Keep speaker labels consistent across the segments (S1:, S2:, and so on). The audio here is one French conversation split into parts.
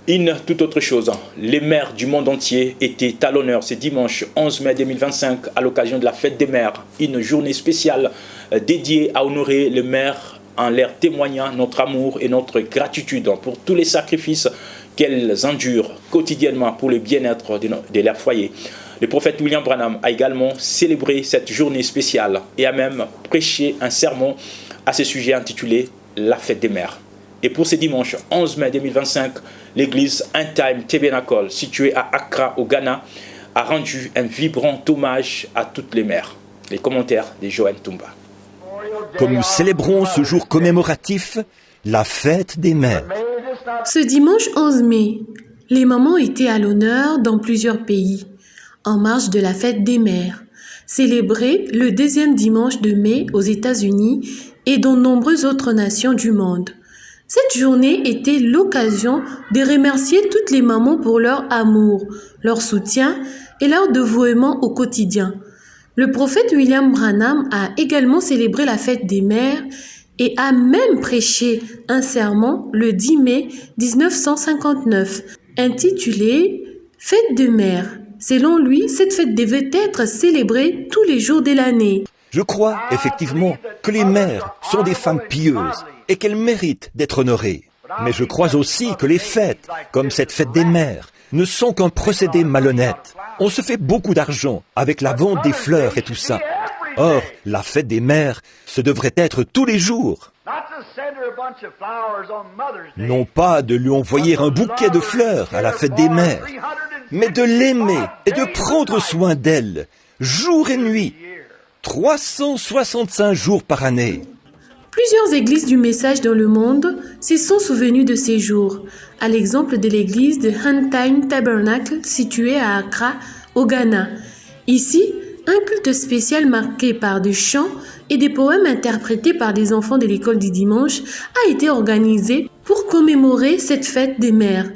S1: Une toute autre chose, les mères du monde entier étaient à l'honneur ce dimanche 11 mai 2025 à l'occasion de la fête des mères, une journée spéciale dédiée à honorer les mères en leur témoignant notre amour et notre gratitude pour tous les sacrifices qu'elles endurent quotidiennement pour le bien-être de leur foyer. Le prophète William Branham a également célébré cette journée spéciale et a même prêché un sermon à ce sujet intitulé « La fête des mères ». Et pour ce dimanche 11 mai 2025, l'église End Time Tabernacle, située à Accra, au Ghana, a rendu un vibrant hommage à toutes les mères. Les commentaires de Joël Toumba.
S2: Comme nous célébrons ce jour commémoratif, la fête des mères.
S3: Ce dimanche 11 mai, les mamans étaient à l'honneur dans plusieurs pays, en marge de la fête des mères, célébrée le deuxième dimanche de mai aux États-Unis et dans de nombreuses autres nations du monde. Cette journée était l'occasion de remercier toutes les mamans pour leur amour, leur soutien et leur dévouement au quotidien. Le prophète William Branham a également célébré la fête des mères et a même prêché un sermon le 10 mai 1959, intitulé « Fête des mères ». Selon lui, cette fête devait être célébrée tous les jours de l'année.
S2: Je crois effectivement que les mères sont des femmes pieuses et qu'elles méritent d'être honorées. Mais je crois aussi que les fêtes, comme cette fête des mères, ne sont qu'un procédé malhonnête. On se fait beaucoup d'argent avec la vente des fleurs et tout ça. Or, la fête des mères, ce devrait être tous les jours. Non pas de lui envoyer un bouquet de fleurs à la fête des mères, mais de l'aimer et de prendre soin d'elle, jour et nuit, 365 jours par année.
S3: Plusieurs églises du message dans le monde se sont souvenues de ces jours, à l'exemple de l'église de End Time Tabernacle située à Accra, au Ghana. Ici, un culte spécial marqué par des chants et des poèmes interprétés par des enfants de l'école du dimanche a été organisé pour commémorer cette fête des mères.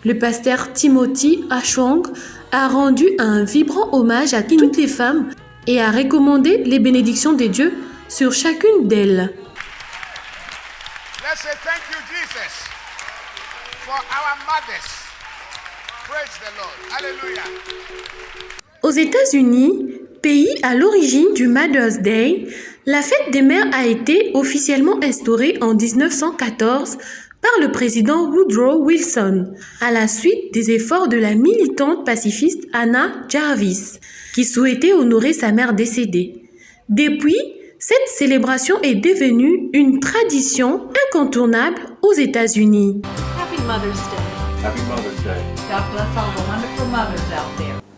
S3: Le pasteur Timothy Ashwang a rendu un vibrant hommage à toutes les femmes et a recommandé les bénédictions de Dieu sur chacune d'elles.
S4: Let's say thank you, Jesus, for our mothers. Praise the Lord. Hallelujah.
S3: Aux États-Unis, pays à l'origine du Mother's Day, la fête des mères a été officiellement instaurée en 1914 par le président Woodrow Wilson, à la suite des efforts de la militante pacifiste Anna Jarvis, qui souhaitait honorer sa mère décédée. Depuis, cette célébration est devenue une tradition incontournable aux États-Unis.
S5: Happy Mother's Day.
S6: Happy Mother's Day.
S5: God bless all the wonderful mothers out there.